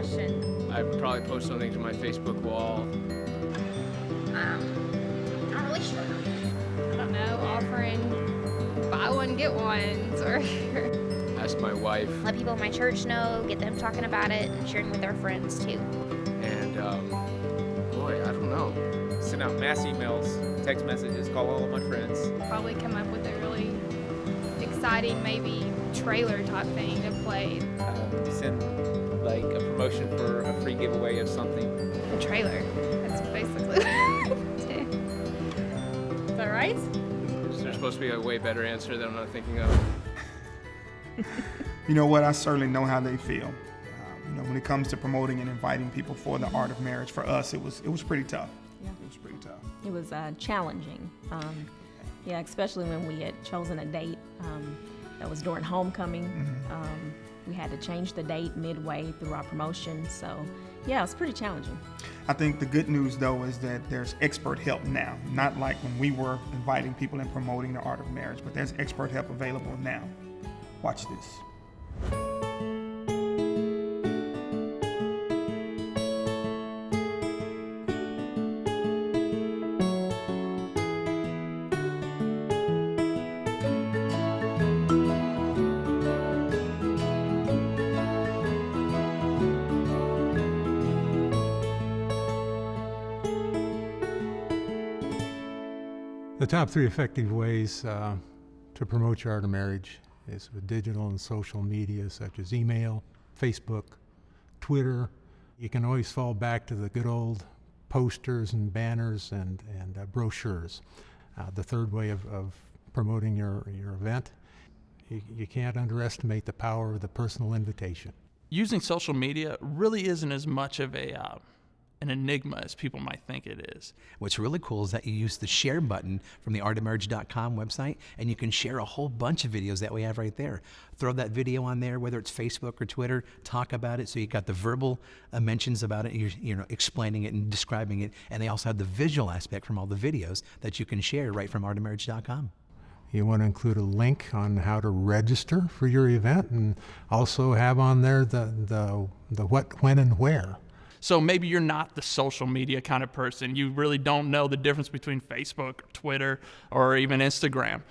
question. I would probably post something to my Facebook wall. Not really sure. I don't know, offering buy one, get ones, or Ask my wife. Let people in my church know, get them talking about it, and sharing with their friends too. And, boy, I don't know. Send out mass emails, text messages, call all of my friends. probably come up with a really exciting, maybe trailer type thing to play. Send like a promotion for a free giveaway of something. A trailer. That's basically Is that right? There's supposed to be a way better answer that I'm not thinking of. You know what? I certainly know how they feel. When it comes to promoting and inviting people for the art of marriage, for us, it was pretty tough. Yeah. It was pretty tough. It was challenging. Yeah, especially when we had chosen a date that was during homecoming. We had to change the date midway through our promotion. So, yeah, it was pretty challenging. I think the good news, though, is that there's expert help now. Not like when we were inviting people and promoting the art of marriage, but there's expert help available now. Watch this. The top 3 effective ways to promote your art of marriage is with digital and social media such as email, Facebook, Twitter. You can always fall back to the good old posters and banners and brochures. The third way of promoting your event, you can't underestimate the power of the personal invitation. Using social media really isn't as much of an enigma as people might think it is. What's really cool is that you use the share button from the artofmarriage.com website, and you can share a whole bunch of videos that we have right there. Throw that video on there, whether it's Facebook or Twitter, talk about it. So you got the verbal mentions about it, you're explaining it and describing it, and they also have the visual aspect from all the videos that you can share right from artofmarriage.com. You want to include a link on how to register for your event, and also have on there the what, when, and where. So maybe you're not the social media kind of person. You really don't know the difference between Facebook, Twitter, or even Instagram.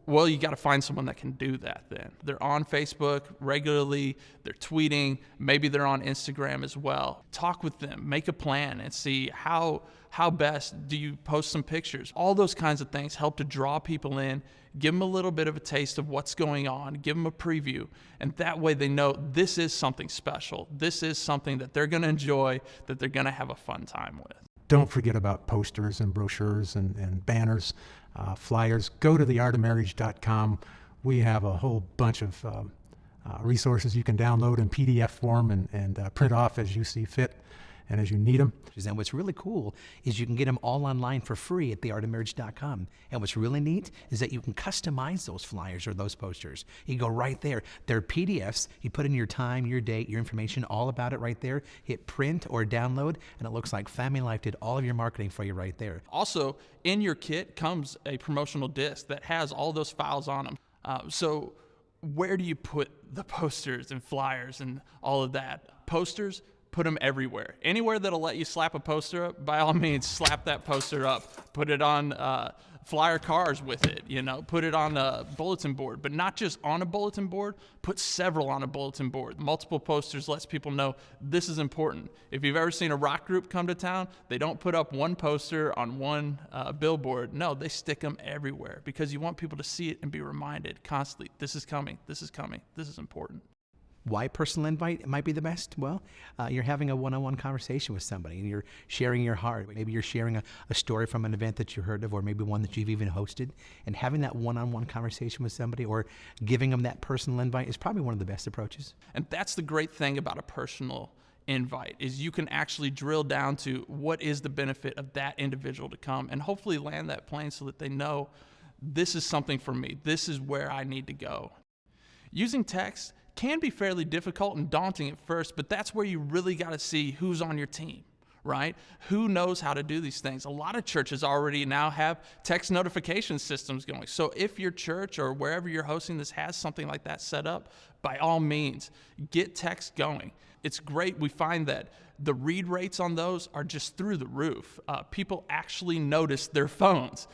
Well, you got to find someone that can do that then. They're on Facebook regularly, they're tweeting, maybe they're on Instagram as well. Talk with them, make a plan, and see how best do you post some pictures. All those kinds of things help to draw people in, give them a little bit of a taste of what's going on, give them a preview, and that way they know this is something special. This is something that they're going to enjoy, that they're going to have a fun time with. Don't forget about posters and brochures and banners, flyers. Go to theartofmarriage.com. We have a whole bunch of resources you can download in PDF form and print off as you see fit and as you need them. And what's really cool is you can get them all online for free at theartofmarriage.com. And what's really neat is that you can customize those flyers or those posters. You go right there. They're PDFs. You put in your time, your date, your information, all about it right there. Hit print or download, and it looks like Family Life did all of your marketing for you right there. Also, in your kit comes a promotional disc that has all those files on them. So where do you put the posters and flyers and all of that? Posters, put them everywhere. Anywhere that'll let you slap a poster up, by all means, slap that poster up. Put it on flyer cars with it, put it on a bulletin board, but not just on a bulletin board, put several on a bulletin board. Multiple posters lets people know this is important. If you've ever seen a rock group come to town, they don't put up one poster on one billboard. No, they stick them everywhere because you want people to see it and be reminded constantly, this is coming, this is coming, this is important. Why personal invite might be the best? Well, you're having a one-on-one conversation with somebody and you're sharing your heart. Maybe you're sharing a story from an event that you heard of, or maybe one that you've even hosted. And having that one-on-one conversation with somebody or giving them that personal invite is probably one of the best approaches. And that's the great thing about a personal invite, is you can actually drill down to what is the benefit of that individual to come and hopefully land that plane so that they know this is something for me. This is where I need to go. Using text can be fairly difficult and daunting at first, but that's where you really got to see who's on your team, right? Who knows how to do these things? A lot of churches already now have text notification systems going. So if your church or wherever you're hosting this has something like that set up, by all means, get text going. It's great. We find that the read rates on those are just through the roof. People actually notice their phones.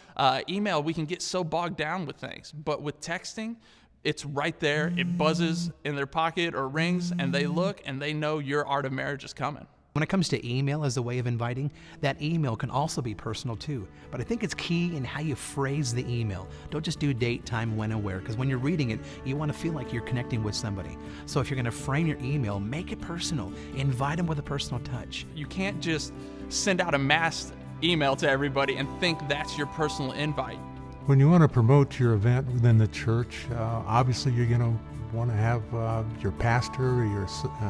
Email, we can get so bogged down with things, but with texting, it's right there. It buzzes in their pocket or rings, and they look and they know your Art of Marriage is coming. When it comes to email as a way of inviting, that email can also be personal too. But I think it's key in how you phrase the email. Don't just do date, time, when, and where, because when you're reading it, you want to feel like you're connecting with somebody. So if you're going to frame your email, make it personal. Invite them with a personal touch. You can't just send out a mass email to everybody and think that's your personal invite. When you want to promote your event within the church, obviously you're going to want to have your pastor or your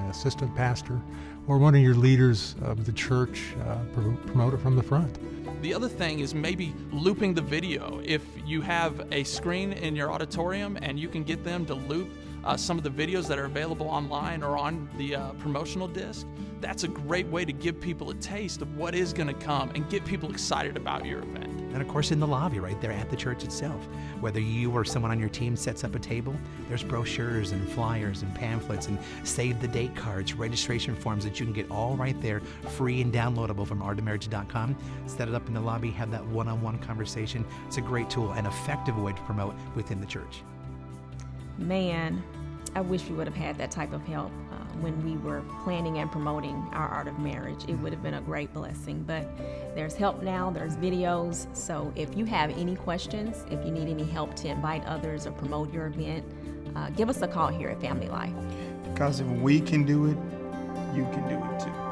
assistant pastor or one of your leaders of the church promote it from the front. The other thing is maybe looping the video. If you have a screen in your auditorium and you can get them to loop some of the videos that are available online or on the promotional disc, that's a great way to give people a taste of what is going to come and get people excited about your event. And of course in the lobby right there at the church itself, whether you or someone on your team sets up a table, there's brochures and flyers and pamphlets and save the date cards, registration forms that you can get all right there, free and downloadable from artofmarriage.com. Set it up in the lobby, have that one-on-one conversation. It's a great tool and effective way to promote within the church. Man, I wish we would have had that type of help when we were planning and promoting our Art of Marriage. It would have been a great blessing, but there's help now, there's videos. So if you have any questions, if you need any help to invite others or promote your event, give us a call here at Family Life. Because if we can do it, you can do it too.